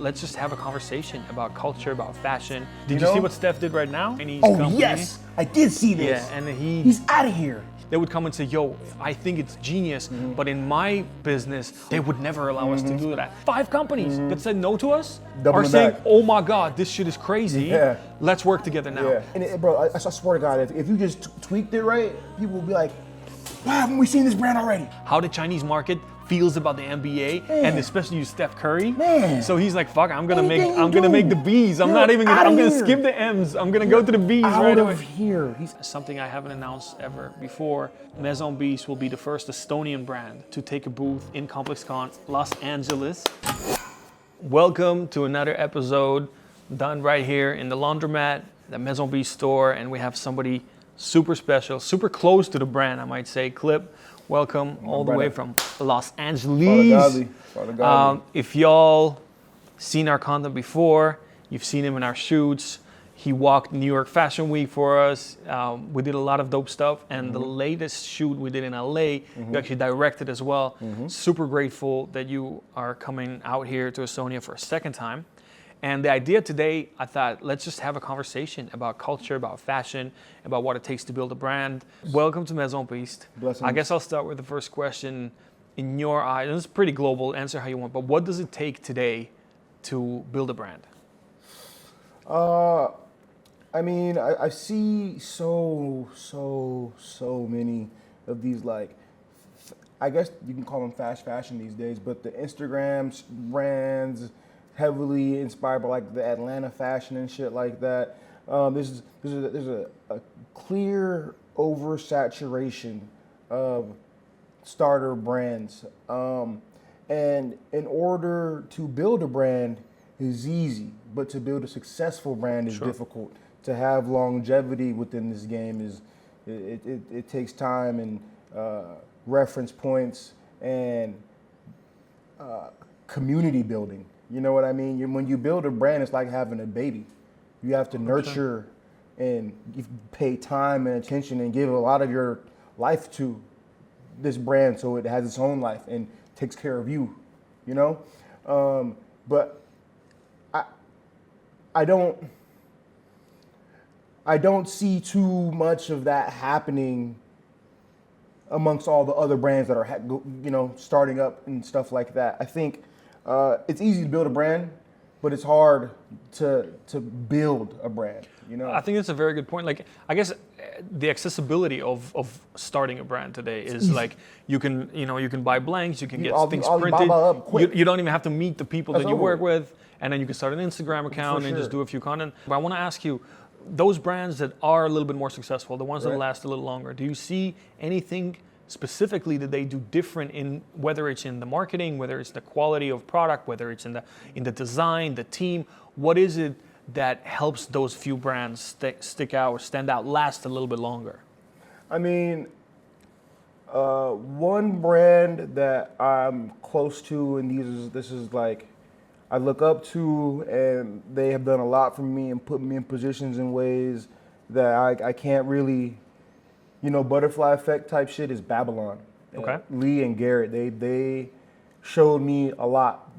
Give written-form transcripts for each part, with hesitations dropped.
let's just have a conversation about culture, about fashion. Did you see what Steph did right now? Yes, I did see this. Yeah, and he's out of here. They would come and say, yo, I think it's genius, but in my business, they would never allow us to do that. 5 companies that said no to us are saying, oh my God, this shit is crazy. Yeah. Let's work together now. Yeah. And bro, I swear to God, if you just tweaked it right, people will be like, why haven't we seen this brand already? How the Chinese market feels about the NBA, and especially you, Steph Curry. Man. So he's like, fuck, I'm gonna make the B's. I'm gonna skip the M's. I'm gonna go to the B's right away. Out of here. Something I haven't announced ever before. Maison Beast will be the first Estonian brand to take a booth in ComplexCon Los Angeles. Welcome to another episode done right here in the Laundromat, the Maison Beast store, and we have somebody super special, super close to the brand, I might say. Clip, welcome all the way from Los Angeles. Fathergod. If y'all seen our content before, you've seen him in our shoots. He walked New York Fashion Week for us. We did a lot of dope stuff, and the latest shoot we did in LA, you actually directed as well. Super grateful that you are coming out here to Estonia for a second time. And the idea today, I thought, let's just have a conversation about culture, about fashion, about what it takes to build a brand. Welcome to Maison Beast. Blessings. I guess I'll start with the first question. In your eyes, and it's pretty global, answer how you want, but what does it take today to build a brand? I mean, I see so many of these, like, I guess you can call them fast fashion these days, but the Instagram brands, heavily inspired by like the Atlanta fashion and shit like that. There's a clear oversaturation of starter brands, and in order to build a brand is easy, but to build a successful brand is difficult. To have longevity within this game is it takes time and reference points and community building. You know what I mean? When you build a brand, it's like having a baby. You have to nurture and you pay time and attention and give a lot of your life to this brand so it has its own life and takes care of you, you know? But I don't see too much of that happening amongst all the other brands that are, starting up and stuff like that. I think it's easy to build a brand, but it's hard to build a brand, you know? I think that's a very good point. Like, I guess the accessibility of starting a brand today is like, you can buy blanks, you can get things printed. You don't even have to meet the people that you work with, and then you can start an Instagram account and just do a few content. But I want to ask you, those brands that are a little bit more successful, the ones that last a little longer, do you see anything specifically that they do different in, whether it's in the marketing, whether it's the quality of product, whether it's in the design, the team? What is it that helps those few brands stick out or stand out, last a little bit longer? I mean, one brand that I'm close to, and this is like I look up to, and they have done a lot for me and put me in positions in ways that I can't really, butterfly effect type shit, is Babylon. Okay. Lee and Garrett, they showed me a lot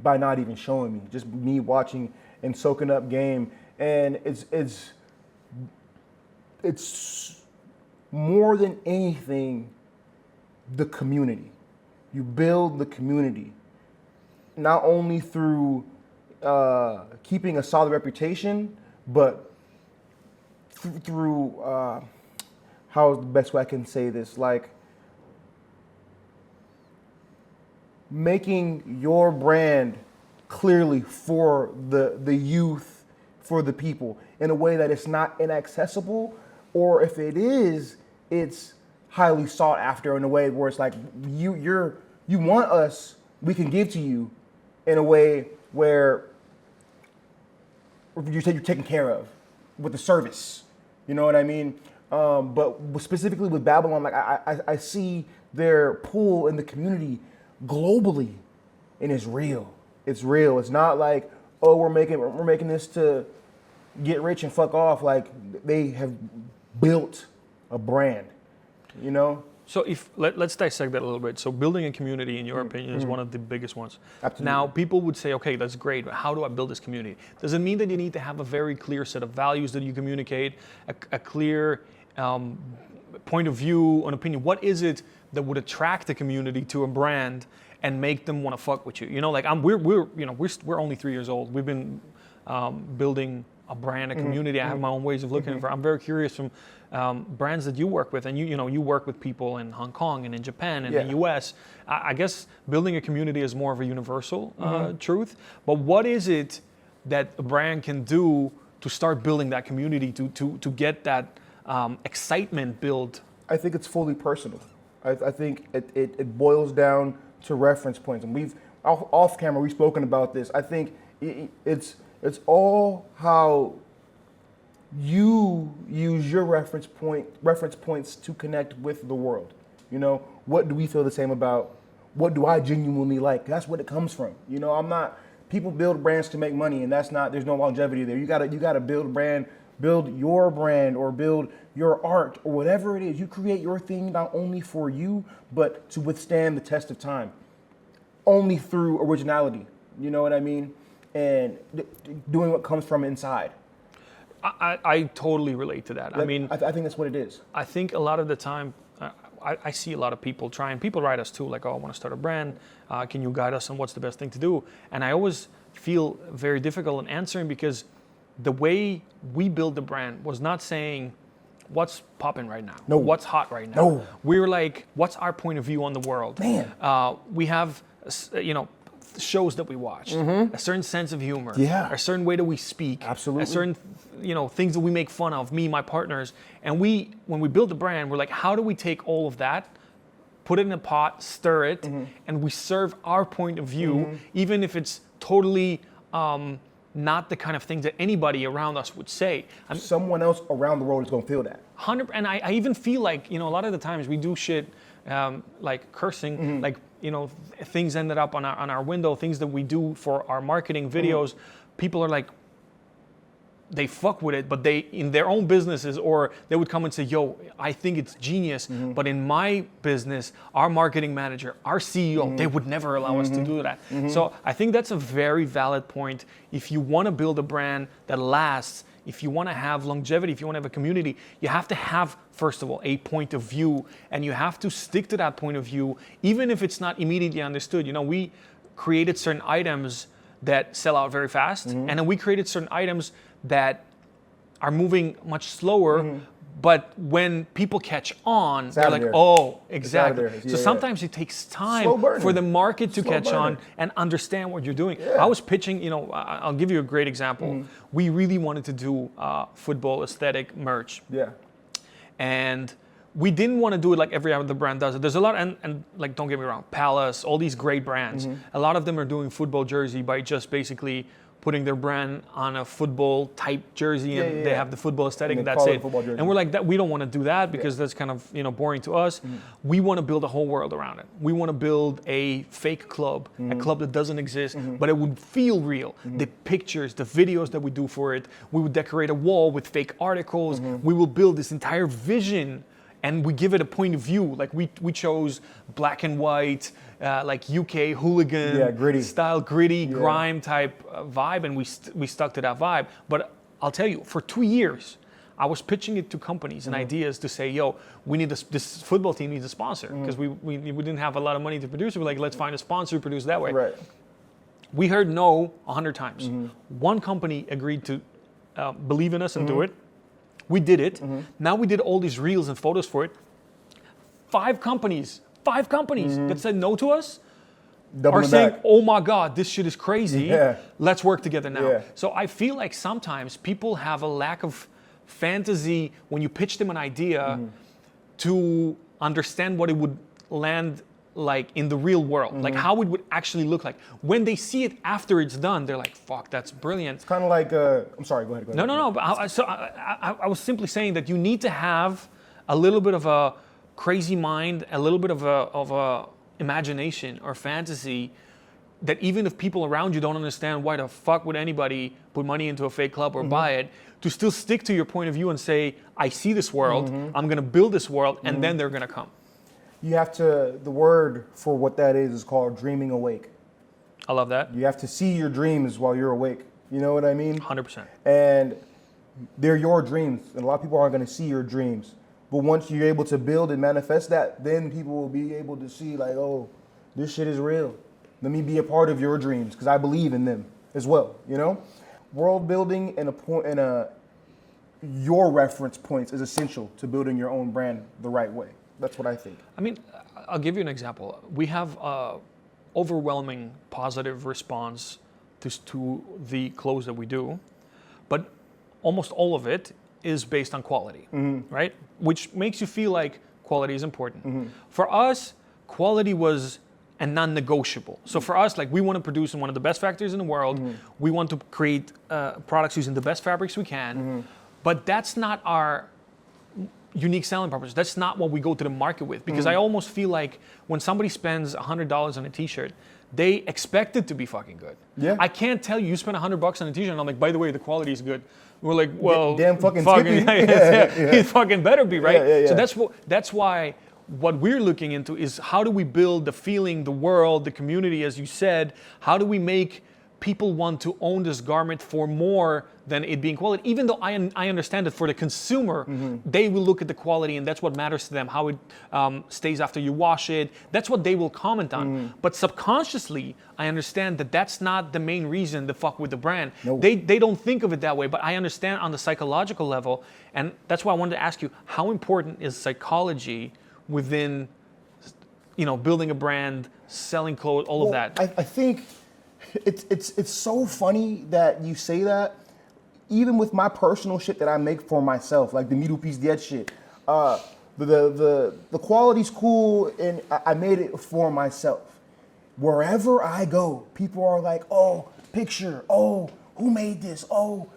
by not even showing me, just me watching and soaking up game. And it's more than anything, the community. You build the community, not only through keeping a solid reputation, but through how's the best way I can say this? Like, making your brand clearly for the youth, for the people, in a way that it's not inaccessible, or if it is, it's highly sought after in a way where it's like you want us, we can give to you in a way where you're taken care of with the service. You know what I mean? But specifically with Babylon, like I see their pull in the community globally, and it's real. It's real. It's not like, oh, we're making this to get rich and fuck off. Like, they have built a brand, you know? So let's dissect that a little bit. So building a community, in your opinion, is one of the biggest ones. Absolutely. Now, people would say, okay, that's great, but how do I build this community? Does it mean that you need to have a very clear set of values that you communicate, a clear point of view, an opinion? What is it that would attract the community to a brand and make them want to fuck with you? You know, like we're only 3 years old. We've been building a brand, a community. I have my own ways of looking for. I'm very curious from brands that you work with, and you work with people in Hong Kong and in Japan and the US. I guess building a community is more of a universal truth. But what is it that a brand can do to start building that community, to get that excitement built? I think it's fully personal. I think it boils down to reference points, and we've off camera we've spoken about this. I think it's all how you use your reference points to connect with the world. You know, what do we feel the same about? What do I genuinely like? That's what it comes from. You know, people build brands to make money, and there's no longevity there. You gotta build your brand or build your art or whatever it is. You create your thing not only for you, but to withstand the test of time. Only through originality. You know what I mean? And doing what comes from inside. I totally relate to that. I mean, I think that's what it is. I think a lot of the time, I see a lot of people people write us too, like, oh, I want to start a brand. Can you guide us on what's the best thing to do? And I always feel very difficult in answering, because the way we build the brand was not saying what's popping right now, no, what's hot right now. No. We're like, what's our point of view on the world? Man. We have, shows that we watch, a certain sense of humor, a certain way that we speak, absolutely, a certain, things that we make fun of, me, my partners. And when we build the brand, we're like, how do we take all of that, put it in a pot, stir it, and we serve our point of view, even if it's totally not the kind of things that anybody around us would say. Someone else around the world is going to feel that. 100%, and I even feel like, a lot of the times we do shit like cursing, like, things ended up on our window, things that we do for our marketing videos. People are like, they fuck with it, but they, in their own businesses, or they would come and say, yo, I think it's genius, but in my business, our marketing manager, our CEO, they would never allow us to do that. So I think that's a very valid point. If you want to build a brand that lasts, if you want to have longevity, if you want to have a community, you have to have, first of all, a point of view, and you have to stick to that point of view, even if it's not immediately understood. We created certain items that sell out very fast, and then we created certain items that are moving much slower, but when people catch on, they're like, oh, exactly. So sometimes it takes time for the market to catch on and understand what you're doing. I was pitching, I'll give you a great example. We really wanted to do football aesthetic merch. Yeah. And we didn't want to do it like every other brand does it. There's a lot, and like, don't get me wrong, Palace, all these great brands, a lot of them are doing football jersey by just basically putting their brand on a football type jersey, and they have the football aesthetic, and that's it. And we're like, that we don't want to do that, because that's kind of boring to us. We want to build a whole world around it. We want to build a fake club, a club that doesn't exist, but it would feel real. The pictures, the videos that we do for it, we would decorate a wall with fake articles. We will build this entire vision, and we give it a point of view. Like we chose black and white, like UK hooligan gritty style, gritty grime type vibe, and we stuck to that vibe. But I'll tell you, for 2 years, I was pitching it to companies and ideas to say, yo, we need this football team needs a sponsor, because we didn't have a lot of money to produce it. We're like, let's find a sponsor, produce that way. Right. We heard no 100 times. One company agreed to believe in us and do it. We did it. Now we did all these reels and photos for it. 5 companies that said no to us are saying, oh my God, this shit is crazy. Let's work together now. So I feel like sometimes people have a lack of fantasy when you pitch them an idea to understand what it would land like in the real world, like how it would actually look like. When they see it after it's done, they're like, fuck, that's brilliant. It's kind of like, I'm sorry, go ahead. No. But I was simply saying that you need to have a little bit of a crazy mind, a little bit of a imagination or fantasy, that even if people around you don't understand why the fuck would anybody put money into a fake club or buy it, to still stick to your point of view and say, I see this world, I'm going to build this world, and then they're going to come. the word for what that is called dreaming awake. I love that. You have to see your dreams while you're awake. You know what I mean? 100%. And they're your dreams. And a lot of people aren't going to see your dreams. But once you're able to build and manifest that, then people will be able to see like, oh, this shit is real. Let me be a part of your dreams because I believe in them as well, you know? World building and your reference points is essential to building your own brand the right way. That's what I think. I mean, I'll give you an example. We have overwhelming positive response to the clothes that we do, but almost all of it is based on quality, right? Which makes you feel like quality is important. For us, quality was a non-negotiable. So for us, like we want to produce in one of the best factories in the world. We want to create products using the best fabrics we can, but that's not our unique selling proposition. That's not what we go to the market with, because I almost feel like when somebody spends $100 on a t-shirt, they expect it to be fucking good. Yeah. I can't tell you spent $100 on a t-shirt and I'm like, by the way, the quality is good. We're like, well, damn fucking it fucking better be, right? Yeah. So that's why what we're looking into is how do we build the feeling, the world, the community, as you said, how do we make people want to own this garment for more than it being quality, even though I understand that for the consumer, they will look at the quality and that's what matters to them, how it stays after you wash it. That's what they will comment on. But subconsciously, I understand that that's not the main reason to fuck with the brand. No. They don't think of it that way, but I understand on the psychological level. And that's why I wanted to ask you, how important is psychology within, building a brand, selling clothes, all of that? I think it's so funny that you say that. Even with my personal shit that I make for myself, like the Middle Piece Dead shit, the quality's cool, and I made it for myself. Wherever I go, people are like, "Oh, picture. Oh, who made this? Oh."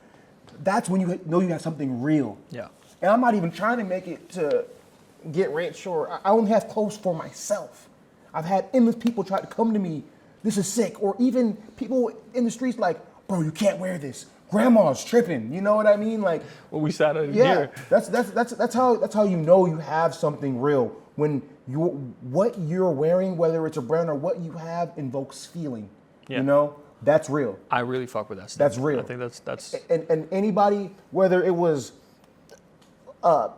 That's when you know you have something real. Yeah. And I'm not even trying to make it to get rich, or I only have clothes for myself. I've had endless people try to come to me, "This is sick," or even people in the streets like, "Bro, you can't wear this. Grandma's tripping." You know what I mean? Like, well, we sat in yeah, here. That's how you know you have something real, when what you're wearing, whether it's a brand or what you have, invokes feeling. Yeah. You know, that's real. I really fuck with that stuff. That's real. I think that's and anybody, whether it was a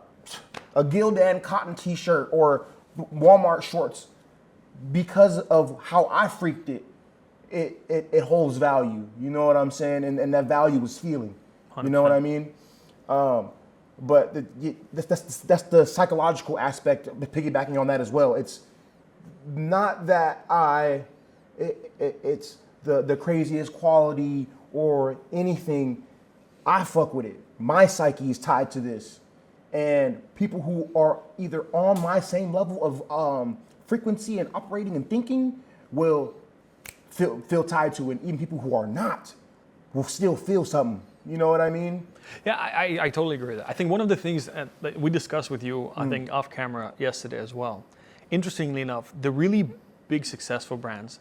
Gildan cotton T-shirt or Walmart shorts, because of how I freaked it, it holds value. You know what I'm saying? And that value is feeling. 100%. You know what I mean? But that's the psychological aspect, the piggybacking on that as well. It's not that it's the craziest quality or anything. I fuck with it. My psyche is tied to this. And people who are either on my same level of frequency and operating and thinking will feel tied to it. Even people who are not will still feel something. You know what I mean? Yeah, I totally agree with that. I think one of the things that we discussed with you, I think off camera yesterday as well, interestingly enough, the really big successful brands,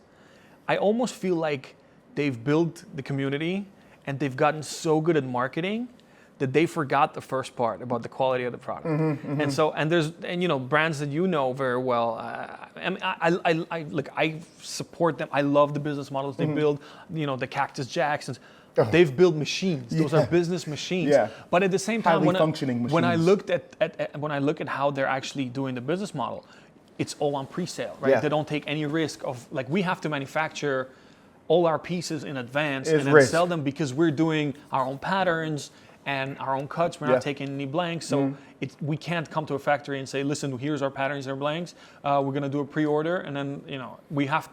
I almost feel like they've built the community and they've gotten so good at marketing that they forgot the first part about the quality of the product. And brands that you know very well. I support them. I love the business models they build. The Cactus Jacksons. They've built machines. Those are business machines. Yeah. But at the same time, functioning machines. when I looked at how they're actually doing the business model, it's all on pre-sale, right? Yeah. They don't take any risk of, like, we have to manufacture all our pieces in advance and then risk. sell them because we're doing our own patterns and our own cuts. We're not taking any blanks. So we can't come to a factory and say, listen, here's our patterns and our blanks. We're going to do a pre-order. And then, we have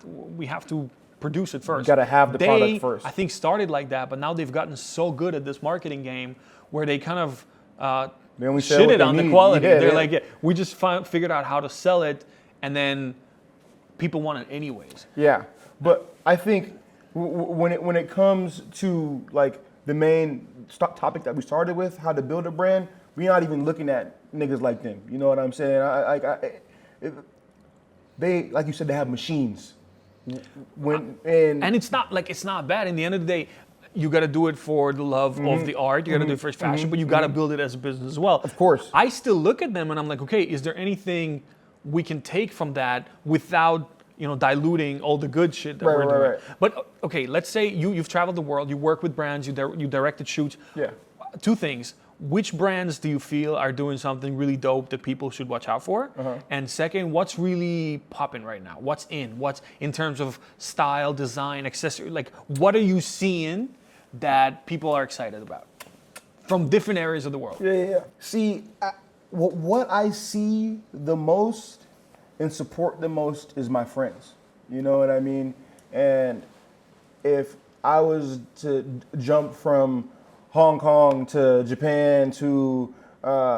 to produce it first. You got to have the product first. I think started like that, but now they've gotten so good at this marketing game where they kind of they only shitted on the quality. Yeah, They're like, we just figured out how to sell it, and then people want it anyways. Yeah, but I think when it comes to like the main topic that we started with, how to build a brand, we're not even looking at niggas like them. You know what I'm saying? They, like you said, they have machines. And it's not bad. In the end of the day, you got to do it for the love of the art. You got to do it for fashion, but you got to build it as a business as well. Of course. I still look at them and I'm like, okay, is there anything we can take from that without diluting all the good shit that we're doing. Right. But okay, let's say you've traveled the world, you work with brands, you directed shoots. Yeah. Two things. Which brands do you feel are doing something really dope that people should watch out for? And second, what's really popping right now? What's in terms of style, design, accessory? Like, what are you seeing that people are excited about from different areas of the world? Yeah. See, what I see the most and support the most is my friends. You know what I mean? And if I was to jump from Hong Kong to Japan to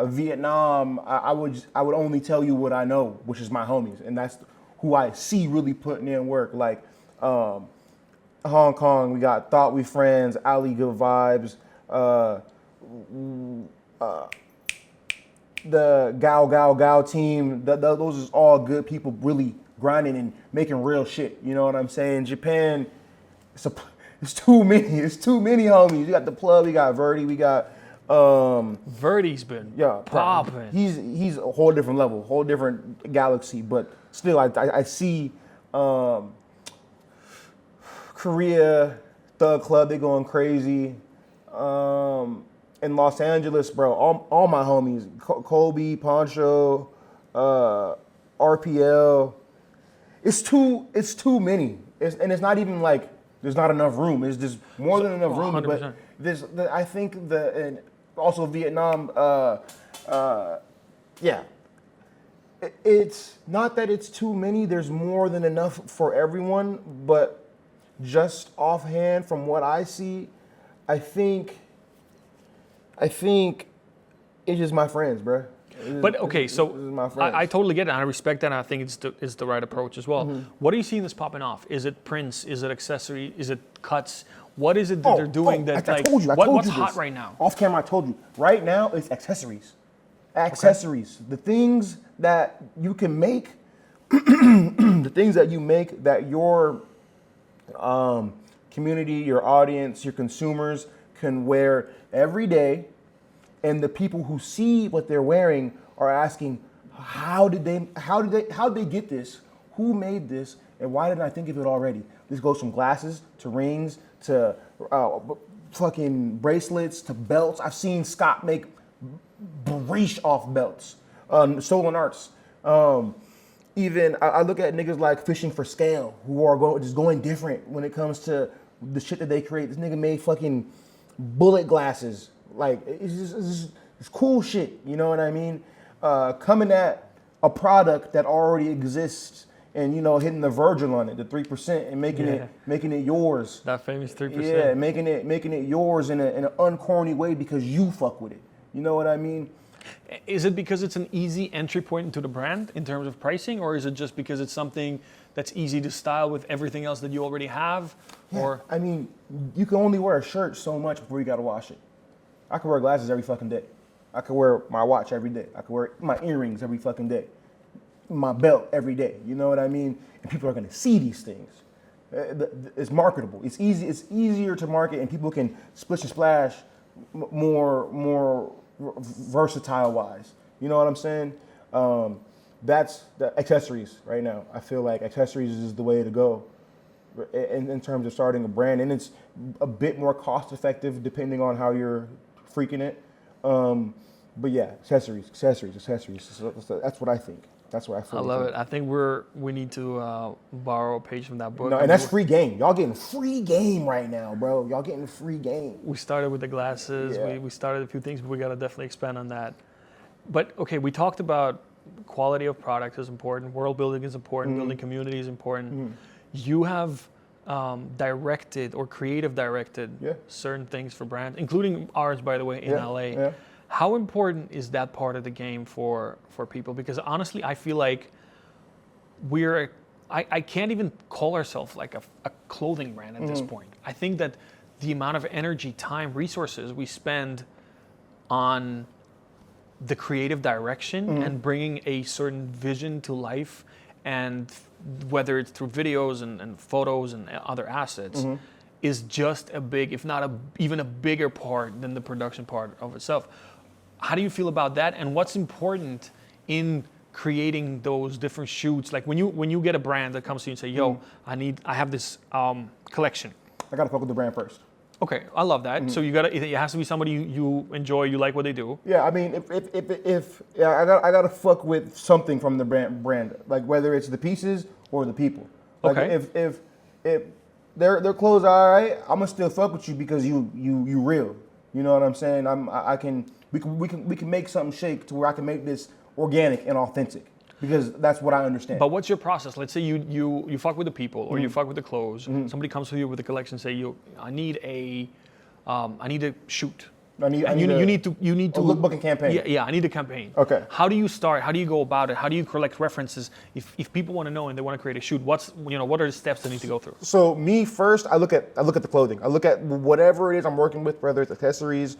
Vietnam, I would only tell you what I know, which is my homies, and that's who I see really putting in work. Like Hong Kong, we got Thought We Friends, Ali Good Vibes, the Gao team. Those is all good people, really grinding and making real shit. You know what I'm saying? Japan, it's too many. It's too many homies. You got the plug. We got Verdi. We got Verdi's been popping. He's a whole different level, whole different galaxy. But still, I see Korea, Thug Club. They going crazy. In Los Angeles, bro, all my homies, Kobe, Poncho, RPL. It's too many. And it's not even like there's not enough room. It's just more than enough room. 100%. But I think and also Vietnam, yeah. It's not that it's too many. There's more than enough for everyone. But just offhand, from what I see, I think it's just my friends, bro. But okay, so my friends. I totally get it, and I respect that, and I think it's the right approach as well. What are you seeing that's popping off? Is it prints? Is it accessory? Is it cuts? What is it that they're doing I told you what's this. hot right now? Off camera, I told you. Right now, it's accessories. Accessories. Okay. The things that you can make, the things that you make that your community, your audience, your consumers can wear every day. And the people who see what they're wearing are asking, how did they get this? Who made this? And why didn't I think of it already? This goes from glasses to rings to fucking bracelets to belts. I've seen Scott make breach off belts, stolen arts. Even I look at niggas like Fishing for Scale who are going different when it comes to the shit that they create. This nigga made fucking bullet glasses. Like, it's cool shit, you know what I mean? Coming at a product that already exists and, hitting the Virgil on it, the 3%, and making it yours. That famous 3%. Yeah, making it yours in an uncorny way because you fuck with it. You know what I mean? Is it because it's an easy entry point into the brand in terms of pricing, or is it just because it's something that's easy to style with everything else that you already have? Yeah, or I mean, you can only wear a shirt so much before you gotta wash it. I could wear glasses every fucking day. I could wear my watch every day. I could wear my earrings every fucking day. My belt every day. You know what I mean? And people are gonna see these things. It's marketable. It's easy. It's easier to market, and people can splish and splash more versatile wise. You know what I'm saying? That's the accessories right now. I feel like accessories is the way to go in terms of starting a brand, and it's a bit more cost effective depending on how you're freaking it. But yeah, accessories. So that's what I think. That's what I feel. I love it. I think we need to borrow a page from that book. No, and that's free game. Y'all getting free game right now, bro. Y'all getting free game. We started with the glasses. Yeah. We started a few things, but we got to definitely expand on that. But okay, we talked about quality of product is important. World building is important. Building community is important. You have directed or creative directed certain things for brands, including ours, by the way, in LA. Yeah. How important is that part of the game for people? Because honestly, I feel like I can't even call ourselves like a clothing brand at this point. I think that the amount of energy, time, resources we spend on the creative direction and bringing a certain vision to life, and whether it's through videos and photos and other assets, is just a big, if not even a bigger part than the production part of itself. How do you feel about that? And what's important in creating those different shoots? Like when you get a brand that comes to you and say, yo, I have this collection. I gotta fuck with the brand first. Okay, I love that. So it has to be somebody you enjoy, you like what they do. Yeah, I mean, if I gotta fuck with something from the brand, like whether it's the pieces or the people. Like Okay. if their clothes are alright, I'm gonna still fuck with you because you real. You know what I'm saying? We can make something shake to where I can make this organic and authentic. Because that's what I understand. But what's your process? Let's say you fuck with the people or you fuck with the clothes. Somebody comes to you with a collection, say, I need a shoot. You need to a lookbooking campaign. Yeah, I need a campaign. Okay. How do you start? How do you go about it? How do you collect references? If people want to know and they want to create a shoot, what are the steps they need to go through? So me first, I look at the clothing. I look at whatever it is I'm working with, whether it's accessories,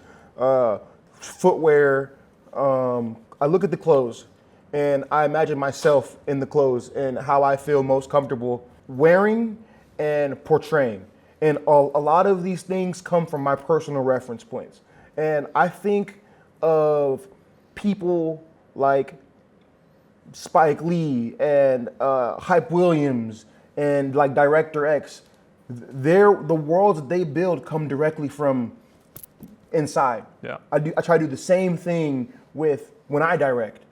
footwear. I look at the clothes. And I imagine myself in the clothes and how I feel most comfortable wearing and portraying. And a lot of these things come from my personal reference points. And I think of people like Spike Lee and Hype Williams and like Director X. The worlds that they build come directly from inside. Yeah. I try to do the same thing with when I direct.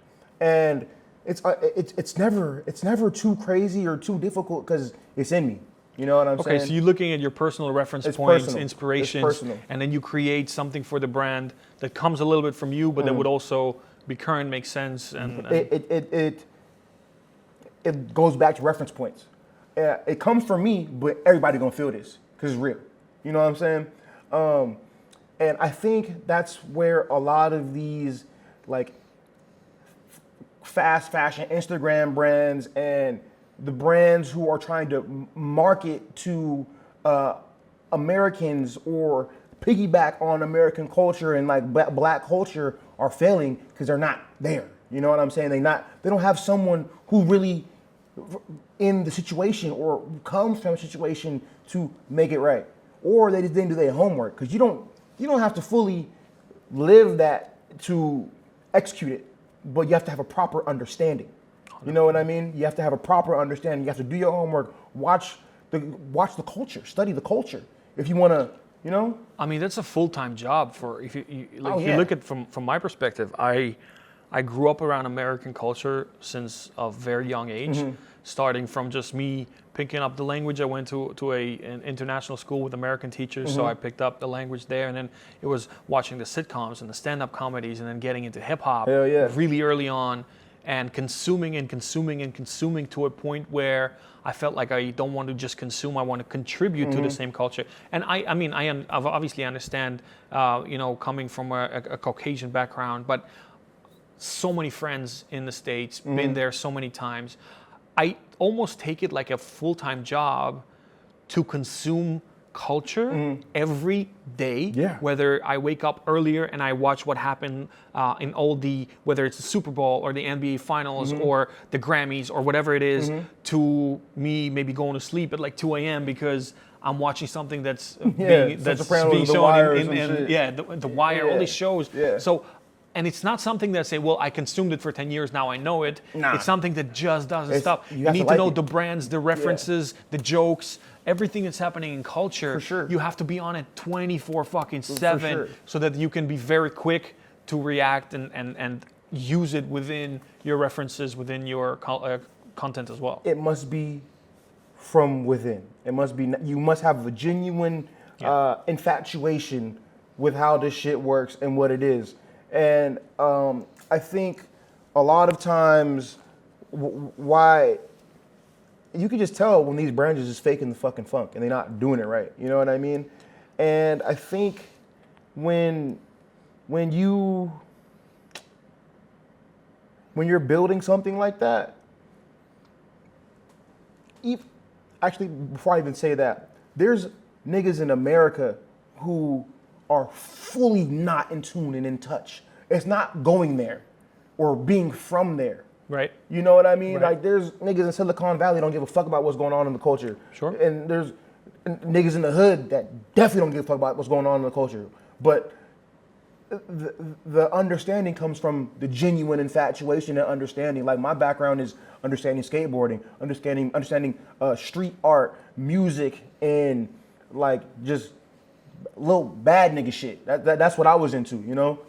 And it's never too crazy or too difficult because it's in me. You know what I'm saying? Okay, so you're looking at your personal reference points, inspirations, and then you create something for the brand that comes a little bit from you, but that would also be current, make sense, and it goes back to reference points. It comes from me, but everybody gonna feel this because it's real. You know what I'm saying? And I think that's where a lot of these like fast fashion Instagram brands and the brands who are trying to market to Americans or piggyback on American culture and like black culture are failing because they're not there. You know what I'm saying? They don't have someone who really in the situation or comes from a situation to make it right, or they just didn't do their homework because you don't have to fully live that to execute it. But you have to have a proper understanding. You know what I mean? You have to have a proper understanding. You have to do your homework, watch the culture, study the culture. If you want to, you know? I mean, that's a full-time job for if you look at from my perspective. I grew up around American culture since a very young age, starting from just me picking up the language. I went to an international school with American teachers, so I picked up the language there, and then it was watching the sitcoms and the stand-up comedies, and then getting into hip-hop really early on, and consuming to a point where I felt like I don't want to just consume, I want to contribute to the same culture. And I mean, I obviously understand, coming from a Caucasian background, but so many friends in the States, been there so many times. I almost take it like a full-time job to consume culture every day. Yeah. Whether I wake up earlier and I watch what happened in all whether it's the Super Bowl or the NBA Finals or the Grammys or whatever it is, to me maybe going to sleep at like 2 a.m. because I'm watching something that's being shown in The Wire, all these shows. Yeah. So. And it's not something that say, well, I consumed it for 10 years, now I know it. Nah. It's something that just doesn't stop. You need to know the brands, the references, the jokes, everything that's happening in culture. For sure. You have to be on it 24/7 so that you can be very quick to react and use it within your references, within your content as well. It must be from within. You must have a genuine infatuation with how this shit works and what it is. And I think a lot of times why you can just tell when these brands are just faking the fucking funk and they're not doing it right. You know what I mean? And I think when you're building something like that, actually, before I even say that, there's niggas in America who are fully not in tune and in touch. It's not going there or being from there. Right. You know what I mean? Right. Like there's niggas in Silicon Valley don't give a fuck about what's going on in the culture. Sure. And there's niggas in the hood that definitely don't give a fuck about what's going on in the culture. But the understanding comes from the genuine infatuation and understanding. Like my background is understanding skateboarding, understanding street art, music, and like just little bad nigga shit. That's what I was into, you know.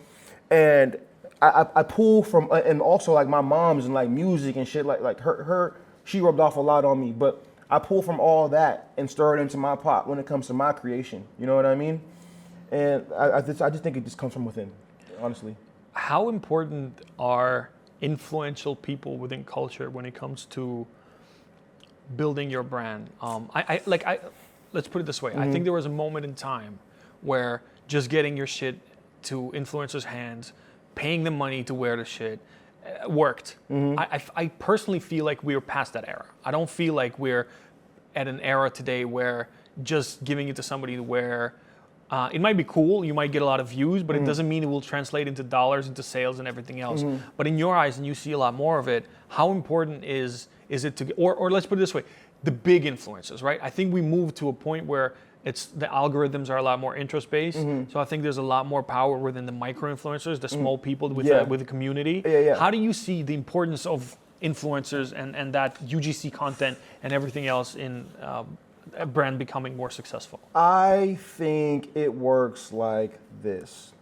And I pull from, and also like my mom's and like music and shit. Like her she rubbed off a lot on me, but I pull from all that and stir it into my pot when it comes to my creation. You know what I mean? And I just think it just comes from within, honestly. How important are influential people within culture when it comes to building your brand? Let's put it this way. I think there was a moment in time where just getting your shit to influencers' hands, paying them money to wear the shit, worked. I personally feel like we're past that era. I don't feel like we're at an era today where just giving it to somebody to wear, it might be cool, you might get a lot of views, but it doesn't mean it will translate into dollars, into sales and everything else. But in your eyes, and you see a lot more of it, how important is it to, or let's put it this way, the big influencers, right? I think we moved to a point where the algorithms are a lot more interest-based. So I think there's a lot more power within the micro-influencers, the small people with the community. How do you see the importance of influencers and that UGC content and everything else in a brand becoming more successful? I think it works like this.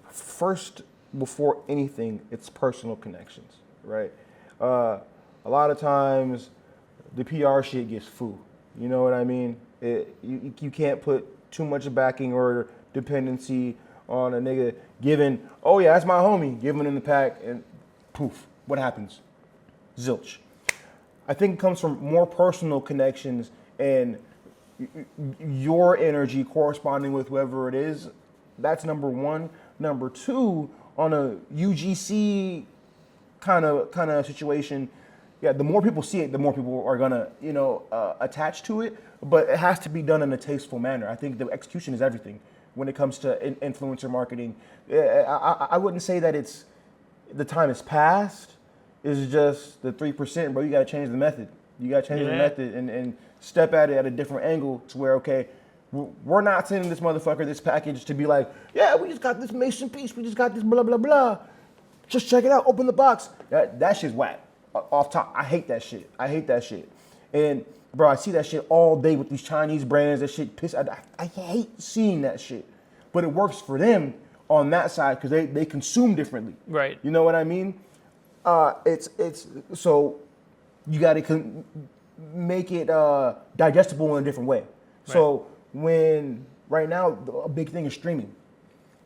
First, before anything, it's personal connections, right? A lot of times, the PR shit gets foo. You know what I mean? You can't put too much backing or dependency on a nigga giving, oh yeah, that's my homie, giving in the pack, and poof, what happens? Zilch. I think it comes from more personal connections and your energy corresponding with whoever it is. That's number one. Number two, on a UGC kind of situation, yeah, the more people see it, the more people are gonna, attach to it. But it has to be done in a tasteful manner. I think the execution is everything when it comes to influencer marketing. I wouldn't say that the time is past. It's just the 3%, bro. You gotta change the method. You gotta change the method and step at it at a different angle to where, okay, we're not sending this motherfucker this package to be like, yeah, we just got this Mason piece. We just got this blah blah blah. Just check it out. Open the box. That shit's whack. Off top, I hate that shit. And bro, I see that shit all day with these Chinese brands. That shit piss. I hate seeing that shit. But it works for them on that side because they consume differently. Right. You know what I mean? It's so you got to make it digestible in a different way. Right. So when right now a big thing is streaming.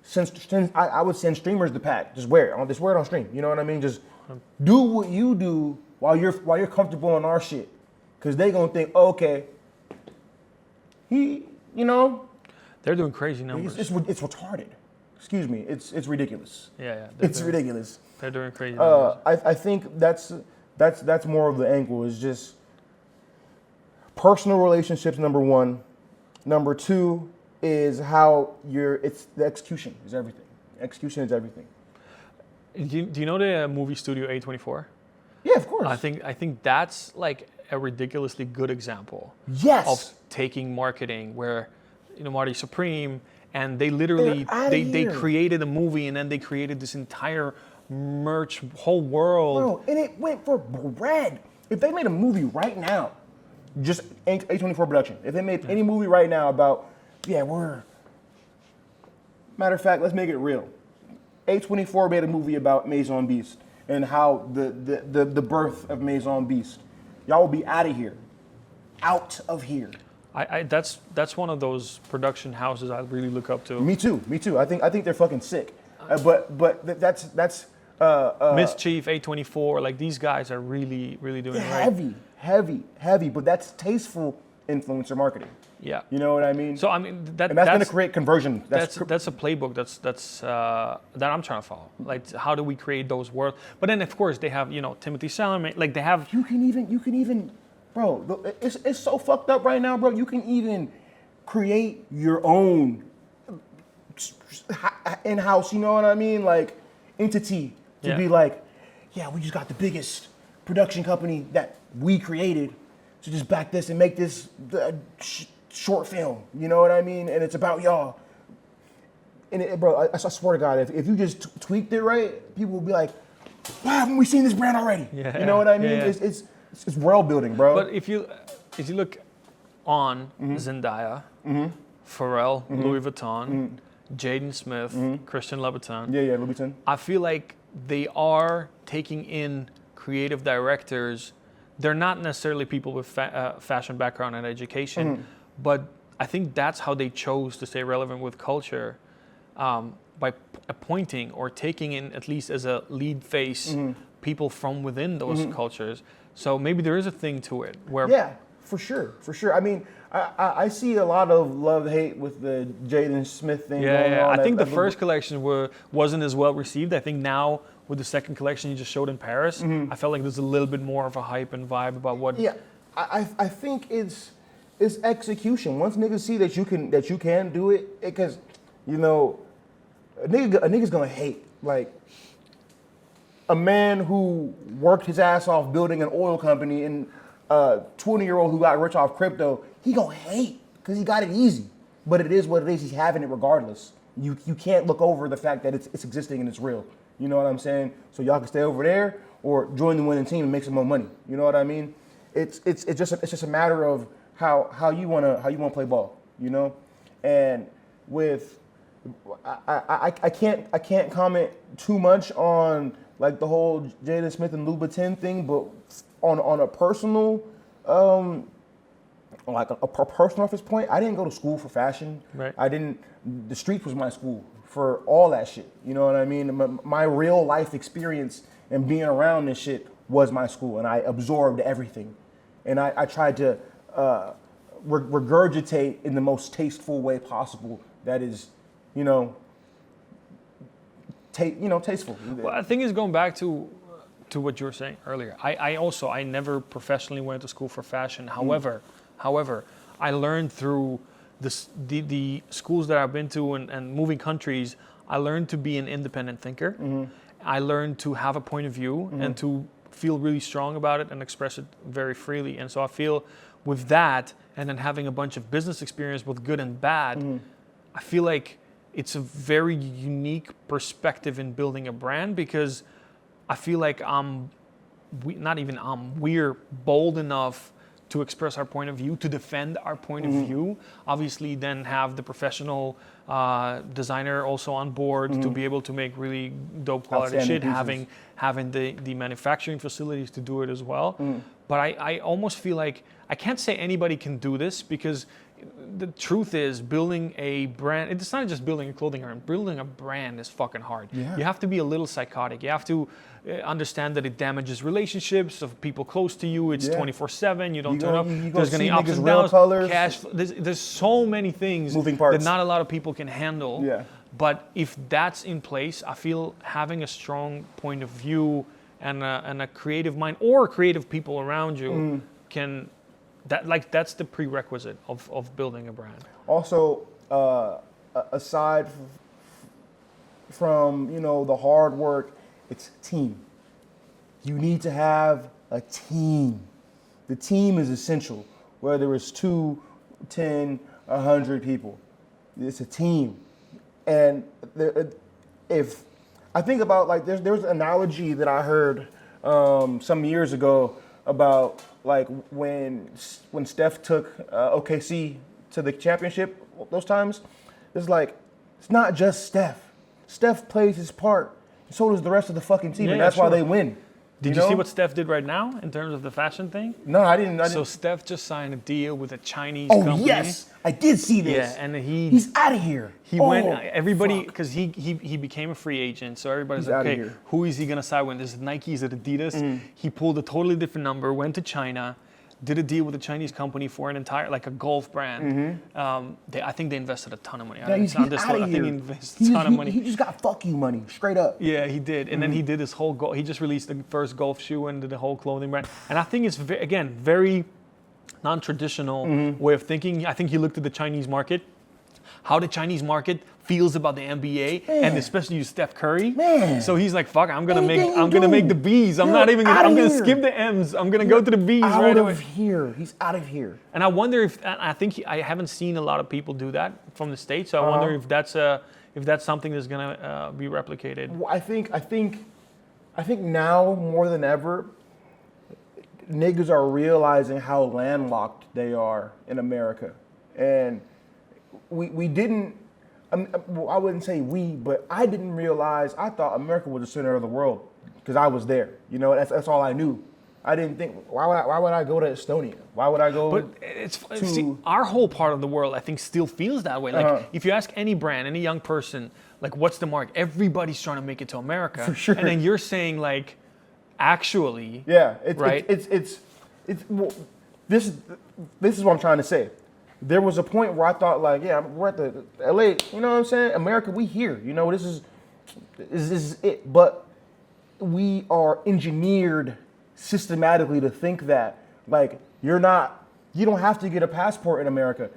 Since I would send streamers the pack. Just wear it. Just wear it on stream. You know what I mean? Just do what you do while you're comfortable on our shit, because they gonna think, oh, okay, they're doing crazy numbers. It's retarded. Excuse me. It's ridiculous. Yeah. It's ridiculous. They're doing crazy numbers. I think that's more of the angle. Is just personal relationships. Number one. Number two is how it's the execution is everything. Execution is everything. Do you know the movie studio A24? Yeah, of course. I think that's like a ridiculously good example. Yes. Of taking marketing where, Marty Supreme, and they literally they created a movie and then they created this entire merch whole world. Bro, and it went for bread. If they made a movie right now, just A24 production. If they made any movie right now about, matter of fact, let's make it real. A24 made a movie about Maison Beast and how the birth of Maison Beast. Y'all will be out of here. Out of here. That's one of those production houses I really look up to. Me too. I think they're fucking sick. But that's Mischief, A24, like these guys are really doing it right. Heavy, but that's tasteful influencer marketing. Yeah. You know what I mean? So I mean that's going to create conversion. That's a playbook that I'm trying to follow. Like how do we create those worlds? But then of course they have, Timothy Chalamet, like they have You can even bro, it's so fucked up right now, bro. You can even create your own in-house, you know what I mean? Like entity to be like, we just got the biggest production company that we created to just back this and make this short film, you know what I mean? And it's about y'all. bro, I swear to God, if you just tweaked it right, people will be like, why haven't we seen this brand already? Yeah. You know what I mean? Yeah. It's world building, bro. But if you look on Zendaya, Pharrell, Louis Vuitton, Jaden Smith, Christian Louboutin. Yeah, Louboutin. I feel like they are taking in creative directors. They're not necessarily people with fashion background and education, but I think that's how they chose to stay relevant with culture, by appointing or taking in, at least as a lead face, people from within those cultures. So maybe there is a thing to it where... Yeah, for sure. I mean, I see a lot of love-hate with the Jaden Smith thing going on. I think the first collection wasn't as well received. I think now with the second collection you just showed in Paris, I felt like there's a little bit more of a hype and vibe about what... Yeah, I think it's execution. Once niggas see that you can do it, because, you know, a nigga's gonna hate. Like, a man who worked his ass off building an oil company and a 20-year-old who got rich off crypto, he gonna hate because he got it easy. But it is what it is. He's having it regardless. You can't look over the fact that it's existing and it's real. You know what I'm saying? So y'all can stay over there or join the winning team and make some more money. You know what I mean? It's just a matter of how you wanna play ball. You know, and with I can't comment too much on like the whole Jaden Smith and Louboutin thing, but on a personal, like a personal office point, I didn't go to school for fashion. Right. The streets was my school for all that shit. You know what I mean? My real life experience and being around this shit was my school, and I absorbed everything. And I tried to regurgitate in the most tasteful way possible. That is, tasteful. Well, I think it's going back to what you were saying earlier. I never professionally went to school for fashion. However, I learned through the schools that I've been to and moving countries, I learned to be an independent thinker. I learned to have a point of view and to feel really strong about it and express it very freely. And so I feel with that, and then having a bunch of business experience, both good and bad, I feel like it's a very unique perspective in building a brand, because I feel like we're bold enough to express our point of view, to defend our point of view. Obviously, then have the professional designer also on board to be able to make really dope quality shit, having the manufacturing facilities to do it as well. But I almost feel like I can't say anybody can do this, because the truth is, building a brand, it's not just building a clothing brand. Building a brand is fucking hard. Yeah. You have to be a little psychotic. You have to understand that it damages relationships of people close to you. It's 24/7. You don't turn up. There's going to be ups and downs. Cash. There's so many things that not a lot of people can handle. Yeah. But if that's in place, I feel having a strong point of view and a creative mind or creative people around you can. That's the prerequisite of building a brand. Also, aside from the hard work, it's team. You need to have a team. The team is essential. Whether it's 2, 10, 100 people, it's a team. And if I think about there's an analogy that I heard some years ago about when Steph took OKC to the championship those times. It's not just Steph. Steph plays his part. So does the rest of the fucking team, and that's why they win. Did you see what Steph did right now in terms of the fashion thing? No, I didn't. So Steph just signed a deal with a Chinese company. Oh, yes. I did see this. Yeah, and he's out of here. He went, everybody, because he became a free agent, so everybody's like, okay, who is he going to sign with? Is it Nike? Is it Adidas? He pulled a totally different number, went to China, did a deal with a Chinese company for an entire, a golf brand. I think they invested a ton of money. I think he invested a ton of money. He just got fuck you money, straight up. Yeah, he did. And then he did his whole he just released the first golf shoe and did the whole clothing brand. And I think it's, very non-traditional way of thinking. I think he looked at the Chinese market, how the Chinese market feels about the NBA, Man. and especially Steph Curry. Man. So he's like, fuck, I'm gonna Anything make the B's. I'm gonna skip the M's. I'm gonna go to the B's right away. He's out of here. And I wonder if I haven't seen a lot of people do that from the States. So I wonder if that's something that's gonna be replicated. Well, I think now more than ever, niggas are realizing how landlocked they are in America, and we didn't. Well, I wouldn't say we, but I didn't realize. I thought America was the center of the world because I was there. You know, that's all I knew. I didn't think. Why would I go to Estonia? Why would I go? But see, our whole part of the world, I think, still feels that way. Like if you ask any brand, any young person, like what's the mark? Everybody's trying to make it to America. For sure. And then you're saying like, actually, right? Well, this is what I'm trying to say. There was a point where I thought like, yeah, we're at the LA, you know what I'm saying? America, we here, you know, this is it. But we are engineered systematically to think that like you don't have to get a passport in America.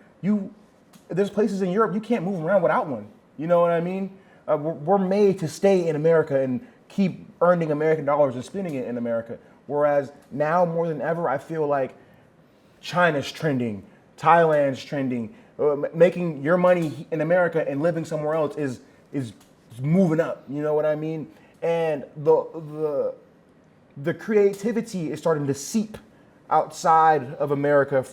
There's places in Europe you can't move around without one. You know what I mean? We're made to stay in America and keep earning American dollars and spending it in America. Whereas now more than ever, I feel like China's trending, Thailand's trending, making your money in America and living somewhere else is moving up. You know what I mean? And the creativity is starting to seep outside of America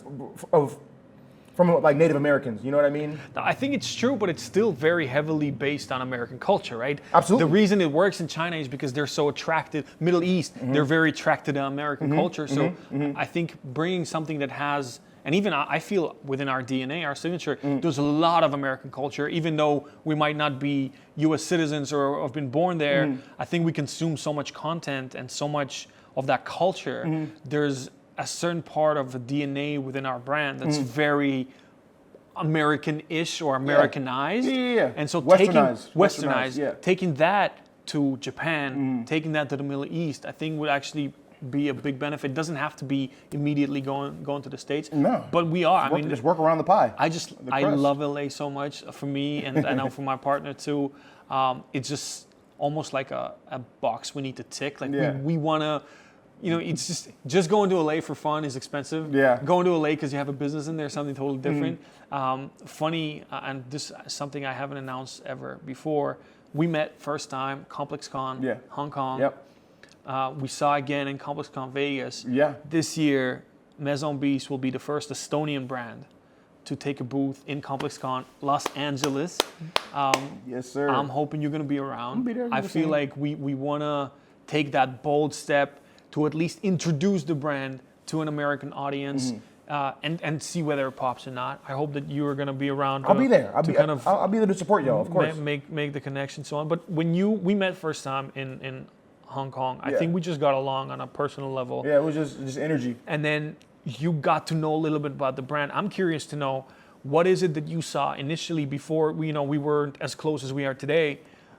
from like Native Americans. You know what I mean? I think it's true, but it's still very heavily based on American culture, right? Absolutely. The reason it works in China is because they're so attracted, Middle East, they're very attracted to American culture. So I think bringing something that has, and even I feel within our DNA, our signature, there's a lot of American culture, even though we might not be US citizens or have been born there. I think we consume so much content and so much of that culture. There's a certain part of the DNA within our brand that's very American-ish or Americanized. Yeah. And so Westernized, taking that to Japan, taking that to the Middle East, I think would actually be a big benefit. It doesn't have to be immediately going to the States. No. But we are. Just work around the pie. I love LA so much. For me, and I know for my partner too, it's just almost like a box we need to tick. Like we want to, you know, it's just going to LA for fun is expensive. Yeah. Going to LA because you have a business in there is something totally different. Funny, and this is something I haven't announced ever before. We met first time, ComplexCon, Hong Kong. Yep. We saw again in ComplexCon Vegas. Yeah. This year, Maison Beast will be the first Estonian brand to take a booth in ComplexCon Los Angeles. Yes, sir. I'm hoping you're going to be around. I'll be there. I feel like we want to take that bold step to at least introduce the brand to an American audience and see whether it pops or not. I hope that you are going to be around. I'll be there. I'll be there to support y'all, of course. Make the connection, so on. But when we met first time in Hong Kong, I think we just got along on a personal level. Yeah, it was just energy. And then you got to know a little bit about the brand. I'm curious to know, what is it that you saw initially before we weren't as close as we are today?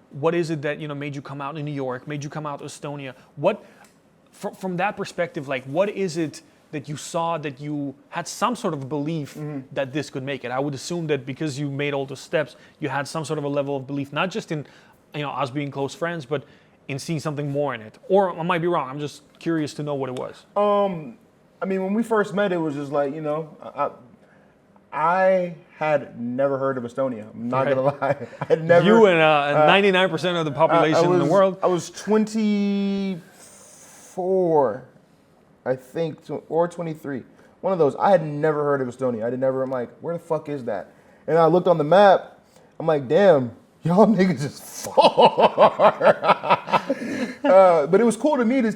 What is it that made you come out in New York, made you come out to Estonia? What, from that perspective, like what is it that you saw that you had some sort of belief that this could make it? I would assume that because you made all the steps, you had some sort of a level of belief, not just in us being close friends, but in seeing something more in it. Or I might be wrong. I'm just curious to know what it was. I mean, when we first met, it was just like, I had never heard of Estonia. I'm not gonna lie. I had never. You and 99% of the population in the world. I was 24, I think, or 23. One of those. I had never heard of Estonia. I'm like, where the fuck is that? And I looked on the map. I'm like, damn, y'all niggas is far. But it was cool to me to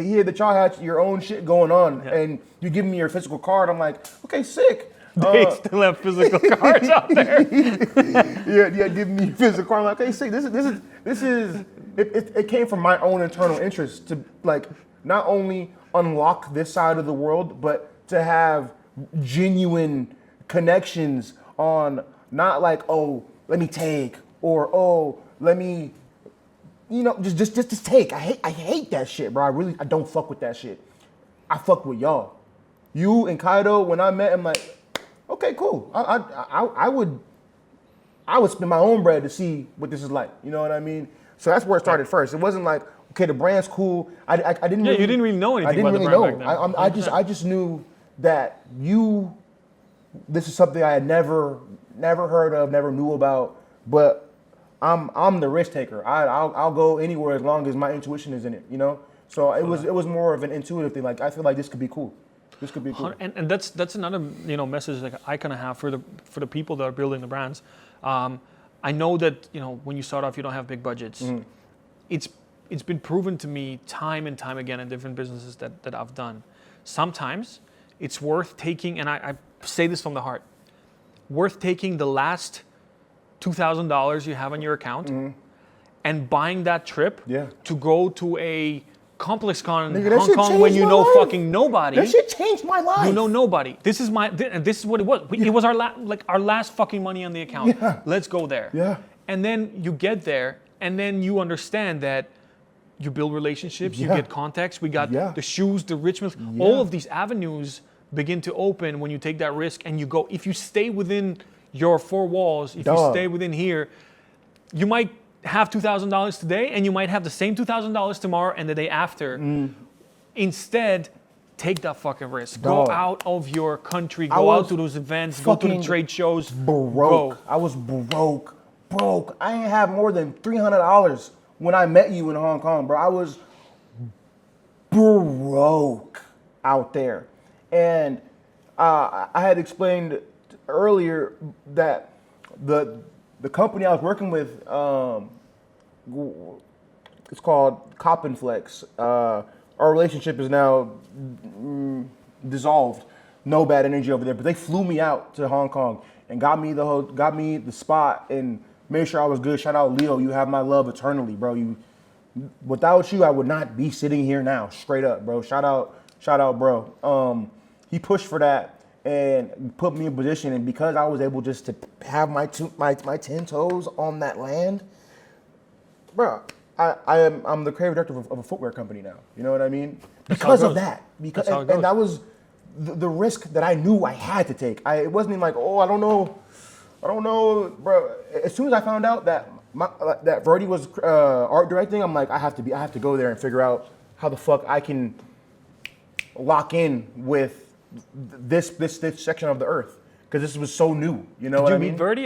hear that y'all had your own shit going on, and you giving me your physical card. I'm like, okay, sick. They still have physical cards out there. yeah, giving me physical card. I'm like, okay, sick. This is. It came from my own internal interest to like not only unlock this side of the world, but to have genuine connections on not like, oh, let me take, or oh, let me, just take. I hate that shit, bro. I don't fuck with that shit. I fuck with y'all. You and Kaido, when I met him, like, okay, cool. I would I would spend my own bread to see what this is like. You know what I mean? So that's where it started first. It wasn't like, okay, the brand's cool. I didn't. Yeah, really, you didn't really know anything. I didn't about really the know. brand back then. I just knew that this is something I had never heard of, never knew about. But I'm the risk taker. I'll go anywhere as long as my intuition is in it. You know. So it was more of an intuitive thing. Like I feel like this could be cool. This could be cool. And that's another message that I kind of have for the people that are building the brands. I know that when you start off, you don't have big budgets. Mm-hmm. It's been proven to me time and time again in different businesses that I've done. Sometimes it's worth taking, and I say this from the heart, worth taking the last $2,000 you have on your account and buying that trip to go to a Complex Con in Hong Kong when you know fucking nobody. That shit changed my life. You know nobody. This is what it was. It was our last fucking money on the account. Yeah. Let's go there. Yeah. And then you get there, and then you understand that you build relationships, you get contacts. We got the shoes, the Richmond, all of these avenues begin to open when you take that risk and you go. If you stay within your four walls, if you stay within here, you might have $2,000 today and you might have the same $2,000 tomorrow and the day after. Instead, take that fucking risk. Go out of your country, go out to those events, go to the trade shows. Broke. I was broke. I ain't have more than $300 when I met you in Hong Kong, bro. I was broke out there. And I had explained earlier that the company I was working with, it's called Cop and Flex. Our relationship is now dissolved. No bad energy over there, but they flew me out to Hong Kong and got me the spot and made sure I was good. Shout out Leo, you have my love eternally, bro. Without you, I would not be sitting here now. Straight up, bro. Shout out, bro. He pushed for that and put me in position, and because I was able just to have my 10 toes on that land, bro. I'm the creative director of a footwear company now. You know what I mean? Because of that. And that was the risk that I knew I had to take. It wasn't even like, oh, I don't know, bro. As soon as I found out that that Verdi was art directing, I'm like, I have to go there and figure out how the fuck I can lock in with this section of the earth, because this was so new. You know what I mean? Did you meet Verdi?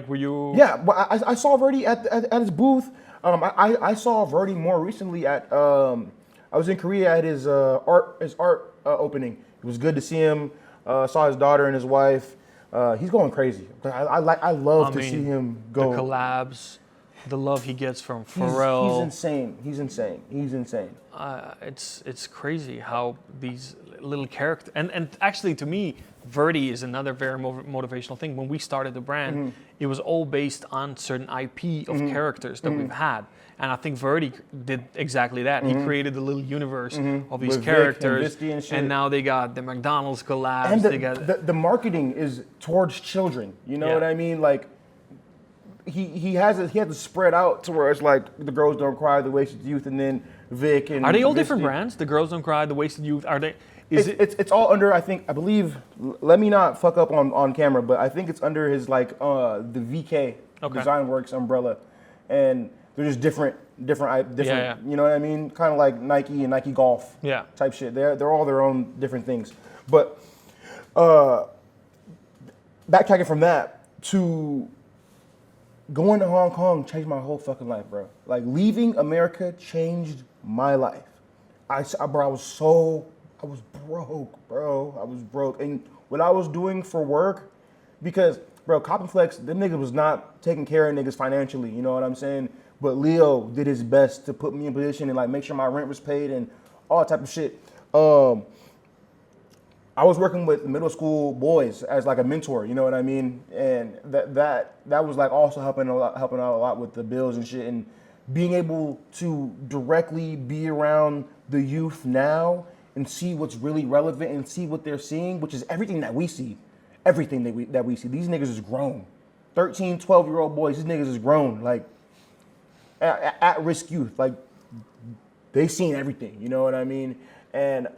Were you? Yeah, but I saw Verdi at his booth. I saw Verdi more recently at I was in Korea at his art opening. It was good to see him. Saw his daughter and his wife. He's going crazy. I love to see him go. The collabs, the love he gets from Pharrell. He's insane. It's crazy how these little characters, and actually to me, Verdi is another very motivational thing. When we started the brand, it was all based on certain IP of characters that we've had. And I think Verdi did exactly that. He created the little universe of these characters. And now they got the McDonald's collabs. And the marketing is towards children. You know what I mean? Like, he has to spread out to where it's like the Girls Don't Cry, the Wasted Youth, and then Vic. And are they all different brands? The Girls Don't Cry, the Wasted Youth, are they? It's all under, I believe, let me not fuck up on camera, but I think it's under his the VK Design Works umbrella, and they're just different. You know what I mean? Kind of like Nike and Nike Golf type shit. They're all their own different things. But backtracking from that to going to Hong Kong changed my whole fucking life, bro. Like, leaving America changed my life. I was broke, bro. I was broke. And what I was doing for work, because, bro, Cop and Flex, them niggas was not taking care of niggas financially, you know what I'm saying? But Leo did his best to put me in position and, like, make sure my rent was paid and all type of shit. I was working with middle school boys as, like, a mentor, you know what I mean? And that was, like, also helping out a lot with the bills and shit. And being able to directly be around the youth now and see what's really relevant and see what they're seeing, which is everything that we see. Everything that we see. These niggas is grown. 13, 12-year-old boys, these niggas is grown. Like, at-risk youth. Like, they seen everything, you know what I mean? And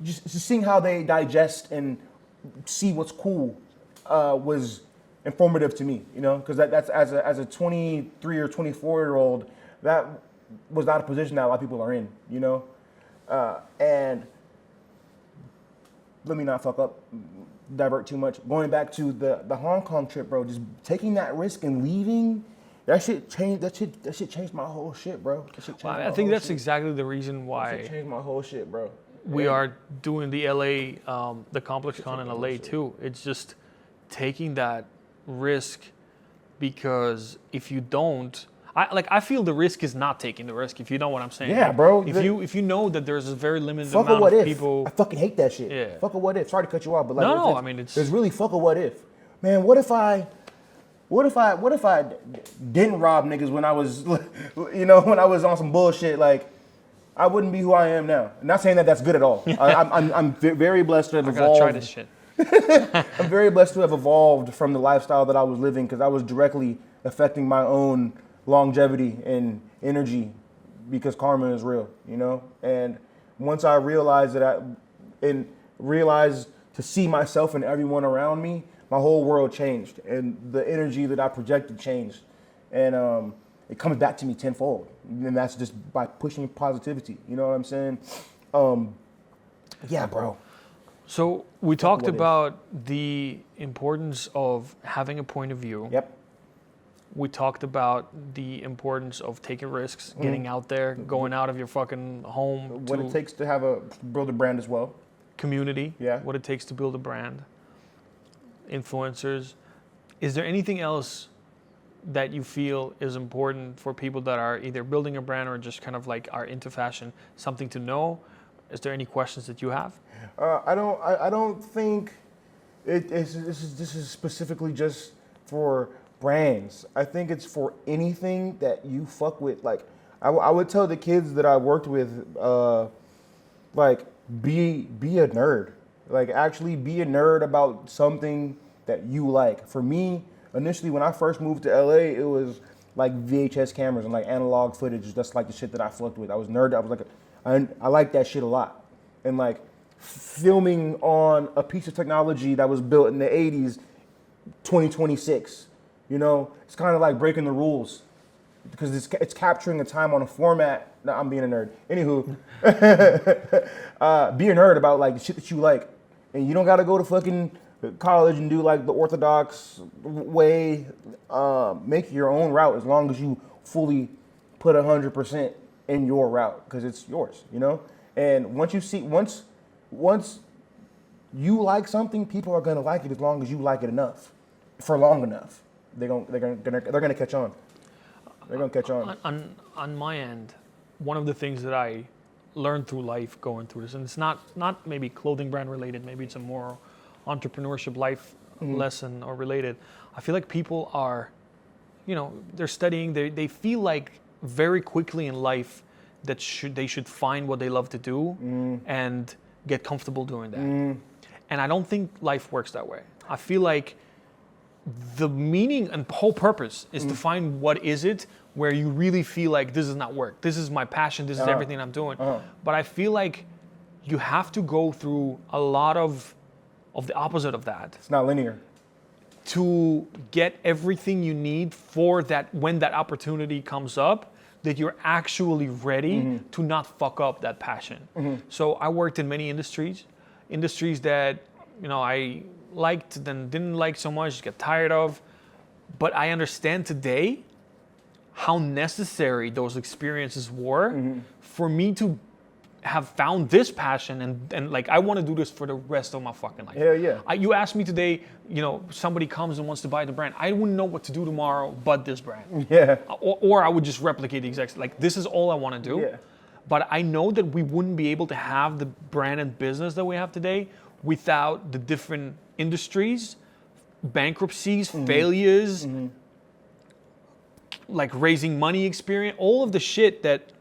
just seeing how they digest and see what's cool was informative to me, you know, because that's as a 23 or 24-year-old, that was not a position that a lot of people are in, you know, and let me not fuck up, divert too much. Going back to the Hong Kong trip, bro, just taking that risk and leaving, that shit changed. That shit changed my whole shit, bro. I think that's exactly the reason why that shit changed my whole shit, bro. We are doing the LA, the Complex Con in LA too. It's just taking that risk, because if you don't, I feel the risk is not taking the risk, if you know what I'm saying. Yeah, bro. If you know that there's a very limited fuck amount a what of if. people. I fucking hate that shit. Yeah. Fuck a what if. Sorry to cut you off, but like no, I mean there's really fuck a what if. Man, what if I didn't rob niggas when I was, you know, when I was on some bullshit? Like, I wouldn't be who I am now. I'm not saying that that's good at all. I'm very blessed to have evolved. I gotta try this shit. I'm very blessed to have evolved from the lifestyle that I was living, because I was directly affecting my own longevity and energy, because karma is real, you know? And once I realized realized to see myself and everyone around me, my whole world changed, and the energy that I projected changed. And it comes back to me tenfold. And that's just by pushing positivity, you know what I'm saying? Yeah, bro. So we talked about the importance of having a point of view. Yep. We talked about the importance of taking risks, getting out there, going out of your fucking home. What it takes to build a brand as well. Community. Yeah. What it takes to build a brand. Influencers. Is there anything else that you feel is important for people that are either building a brand or just kind of like are into fashion? Something to know? Is there any questions that you have? I don't think this is specifically just for brands. I think it's for anything that you fuck with. Like, I would tell the kids that I worked with, like, be a nerd. Like, actually be a nerd about something that you like. For me, initially when I first moved to LA, it was like VHS cameras and like analog footage. That's like the shit that I fucked with. I was nerd. I was like, I like that shit a lot. And like filming on a piece of technology that was built in the 80s, 2026. You know, it's kind of like breaking the rules, because it's capturing the time on a format. No, I'm being a nerd. Anywho, be a nerd about like the shit that you like, and you don't gotta go to fucking college and do like the orthodox way. Make your own route, as long as you fully put 100% in your route, because it's yours. You know, and once you like something, people are gonna like it as long as you like it enough, for long enough. They're gonna catch on. They're gonna catch on. On my end, one of the things that I learned through life going through this, and it's not maybe clothing brand related, maybe it's a more entrepreneurship life lesson or related. I feel like people are, you know, they're studying. They feel like very quickly in life that they should find what they love to do and get comfortable doing that. And I don't think life works that way. I feel like the meaning and whole purpose is to find what is it where you really feel like this is not work. This is my passion. This is everything I'm doing. But I feel like you have to go through a lot of the opposite of that. It's not linear. To get everything you need for that, when that opportunity comes up, that you're actually ready to not fuck up that passion. So I worked in many industries that, you know, I liked, then didn't like so much, get tired of. But I understand today how necessary those experiences were for me to have found this passion and like, I want to do this for the rest of my fucking life. Hell yeah. You asked me today, you know, somebody comes and wants to buy the brand. I wouldn't know what to do tomorrow but this brand. Yeah. Or I would just replicate the exact, like, this is all I want to do. Yeah. But I know that we wouldn't be able to have the brand and business that we have today without the different industries, bankruptcies, failures, like raising money experience, all of the shit that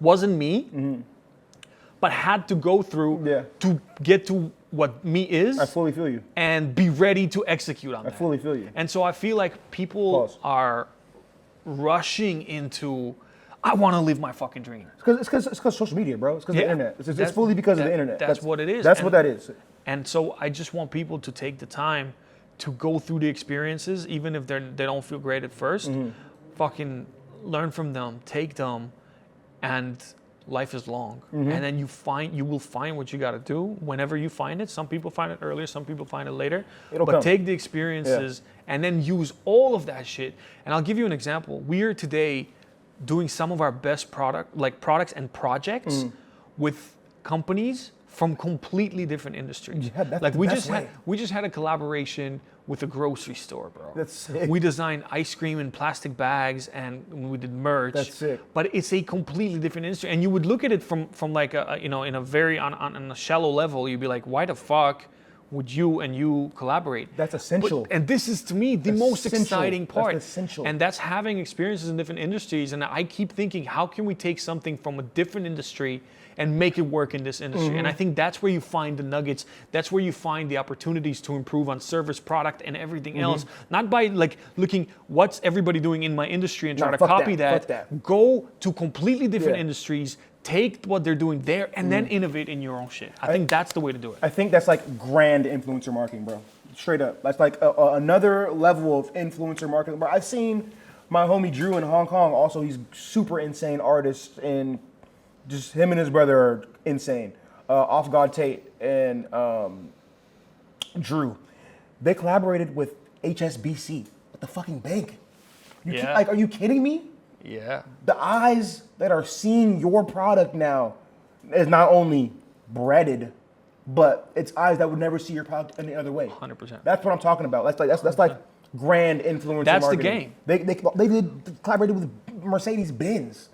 wasn't me, but had to go through to get to what me is. I fully feel you. And be ready to execute on that. I fully feel you. And so I feel like people are rushing into, I want to live my fucking dream. It's because social media, bro. It's because of the internet. It's fully because of the internet. That's what it is. That's what that is. And so I just want people to take the time to go through the experiences, even if they don't feel great at first. Fucking learn from them, take them, and life is long. And then you will find what you got to do whenever you find it. Some people find it earlier, some people find it later. But come. Take the experiences and then use all of that shit. And I'll give you an example. We are today doing some of our best products and projects with companies from completely different industries. Yeah, that's the best way. We just had a collaboration with a grocery store, bro. That's sick. We designed ice cream in plastic bags and we did merch. That's sick. But it's a completely different industry. And you would look at it from like a, you know, in a very on a shallow level, you'd be like, why the fuck would you collaborate? That's essential. And this is, to me, the most exciting part. That's essential. And that's having experiences in different industries. And I keep thinking, how can we take something from a different industry and make it work in this industry? And I think that's where you find the nuggets. That's where you find the opportunities to improve on service, product, and everything else. Not by like looking what's everybody doing in my industry and try to copy that. Go to completely different industries, take what they're doing there, and then innovate in your own shit. I think that's the way to do it. I think that's like grand influencer marketing, bro. Straight up. That's like another level of influencer marketing. Bro, I've seen my homie Drew in Hong Kong. Also, he's super insane artist, and just him and his brother are insane. Fathergod Tate and Drew, they collaborated with HSBC, with the fucking bank. Like, are you kidding me? Yeah. The eyes that are seeing your product now is not only breaded, but it's eyes that would never see your product any other way. 100%. That's what I'm talking about. That's like grand influencer That's marketing. the game. They collaborated with Mercedes-Benz.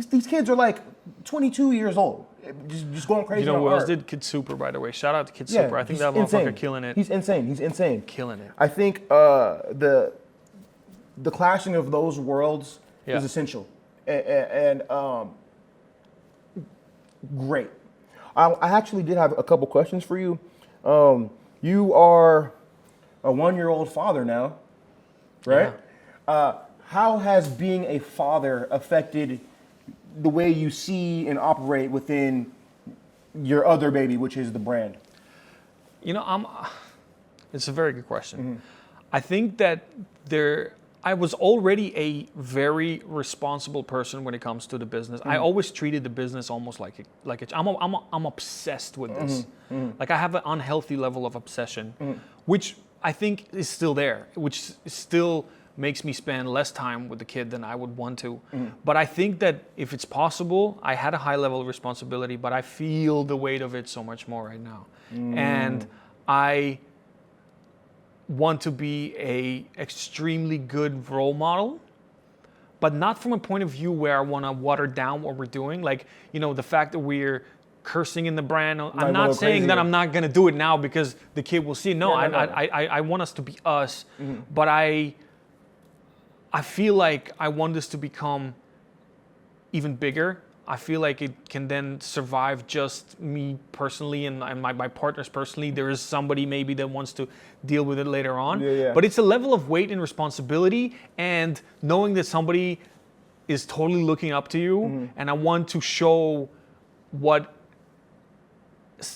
These kids are like 22 years old, just going crazy. You know on who art. else did? Kid Super, by the way. Shout out to Kid Super. I think that motherfucker killing it. He's insane. Killing it. I think the clashing of those worlds is essential and great. I actually did have a couple questions for you. You are a 1-year-old father now, right? Yeah. How has being a father affected the way you see and operate within your other baby, which is the brand? You know, it's a very good question. I think that I was already a very responsible person when it comes to the business. I always treated the business almost like I'm obsessed with this. Like I have an unhealthy level of obsession, which I think is still there, which still makes me spend less time with the kid than I would want to. But I think that if it's possible, I had a high level of responsibility, but I feel the weight of it so much more right now. And I want to be a extremely good role model, but not from a point of view where I want to water down what we're doing. Like, you know, the fact that we're cursing in the brand. I'm not saying that I'm not going to do it now because the kid will see. No, I want us to be us, but I feel like I want this to become even bigger. I feel like it can then survive just me personally and my partners personally. There is somebody maybe that wants to deal with it later on. But it's a level of weight and responsibility and knowing that somebody is totally looking up to you. And I want to show what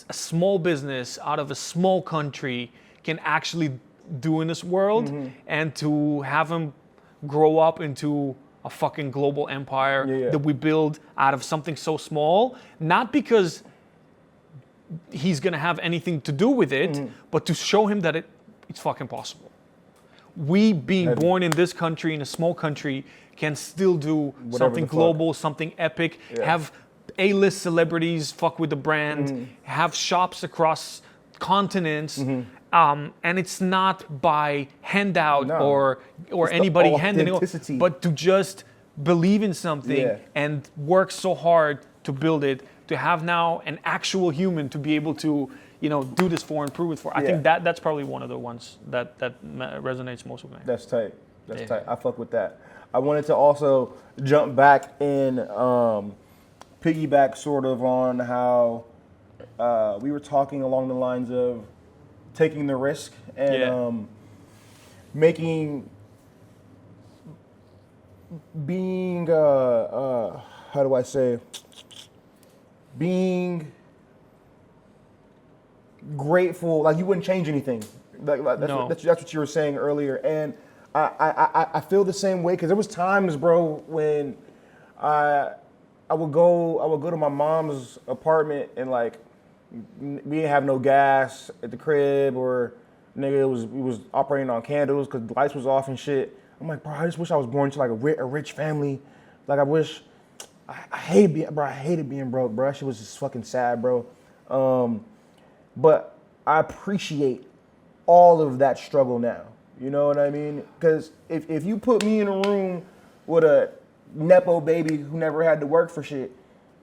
a small business out of a small country can actually do in this world and to have him grow up into a fucking global empire that we build out of something so small, not because he's gonna have anything to do with it, but to show him that it's fucking possible. We being born in this country, in a small country, can still do something global, something epic, have A-list celebrities fuck with the brand, have shops across continents, and it's not by handout or anybody handing it, but to just believe in something and work so hard to build it, to have now an actual human to be able to, you know, do this for and prove it for. I think that's probably one of the ones that resonates most with me. That's tight. That's tight. I fuck with that. I wanted to also jump back and piggyback sort of on how we were talking along the lines of taking the risk and being grateful. Like you wouldn't change anything That's what you were saying earlier, and I feel the same way because there was times, bro, when I would go to my mom's apartment and like we didn't have no gas at the crib, or nigga we was operating on candles because the lights was off and shit. I'm like, bro, I just wish I was born to like a rich family. Like I hated being broke, bro. That shit was just fucking sad, bro. But I appreciate all of that struggle now. You know what I mean? Because if you put me in a room with a Nepo baby who never had to work for shit,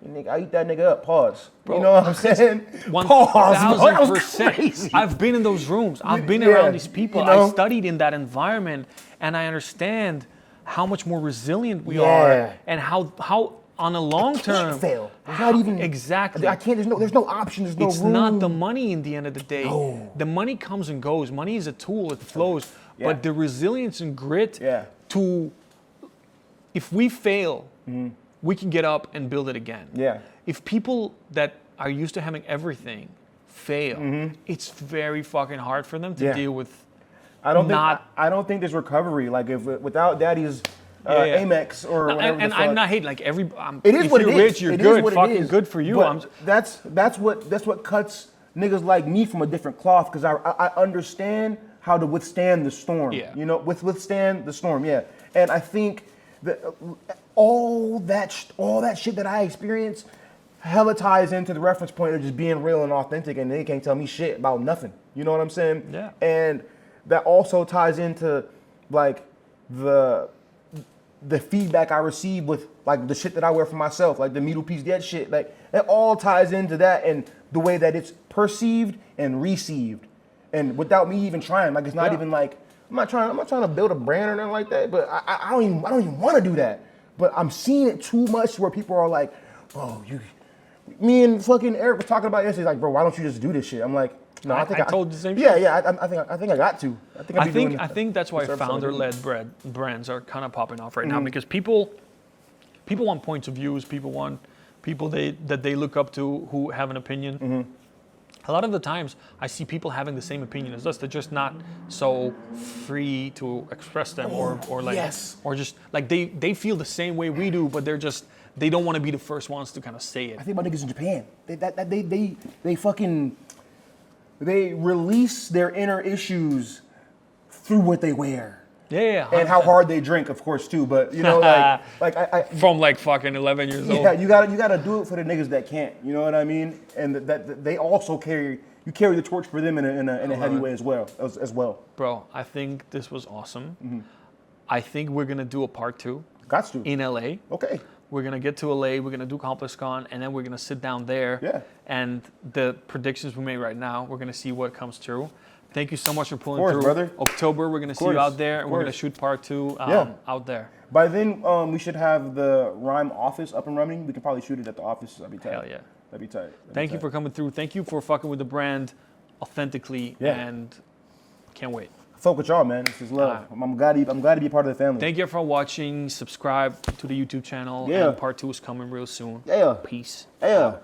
nigga, I eat that nigga up. Pause. Bro, you know what I'm saying? 1,000%. I've been in those rooms. I've been around these people. You know? I studied in that environment, and I understand how much more resilient we are, and how on a long term, can't fail. There's not even exactly. I can't. There's no option. There's no It's room. not the money in the end of the day. No. The money comes and goes. Money is a tool. It flows. But the resilience and grit to, if we fail, we can get up and build it again. Yeah. If people that are used to having everything fail, it's very fucking hard for them to deal with. I don't think there's recovery. Like if without daddy's Amex or whatever. And I'm not hating like it is if what you're it rich, is. you're it good. Is what fucking it is. good for you. But that's what cuts niggas like me from a different cloth, because I understand how to withstand the storm. Yeah. You know, withstand the storm. Yeah. And I think that all that shit that I experienced hella ties into the reference point of just being real and authentic, and they can't tell me shit about nothing. You know what I'm saying? Yeah. And that also ties into like the feedback I receive with like the shit that I wear for myself, like the Middle Piece Dead shit. Like it all ties into that and the way that it's perceived and received, and without me even trying. Like it's not even like I'm not trying to build a brand or nothing like that. But I don't even want to do that. But I'm seeing it too much where people are like, bro, me and fucking Eric was talking about yesterday. Like, bro, why don't you just do this shit? I'm like, no, I think I told the same shit. Yeah, I think I got to. I think that's why founder-led brands are kind of popping off right now, because people want points of views. People want people that they look up to who have an opinion. A lot of the times, I see people having the same opinion as us. They're just not so free to express them, or just like they feel the same way we do, but they don't want to be the first ones to kind of say it. I think about niggas in Japan. They release their inner issues through what they wear. Yeah. 100%. And how hard they drink, of course, too. But you know, I from like fucking 11 years old. Yeah, you gotta do it for the niggas that can't. You know what I mean? And that they also carry the torch for them in a heavy way as well. Bro, I think this was awesome. I think we're gonna do a part 2. Got to. In LA. Okay. We're gonna get to LA. We're gonna do ComplexCon, and then we're gonna sit down there. Yeah. And the predictions we made right now, we're gonna see what comes through. Thank you so much for pulling through. Brother. October, we're gonna see you out there, and we're gonna shoot part 2 out there. By then, we should have the Rhime office up and running. We can probably shoot it at the office. That'd be tight. Hell yeah. That'd be tight. Thank you for coming through. Thank you for fucking with the brand authentically, and can't wait. Fuck with y'all, man. This is love. I'm glad to be part of the family. Thank you for watching. Subscribe to the YouTube channel. And part 2 is coming real soon. Yeah. Peace. Yeah.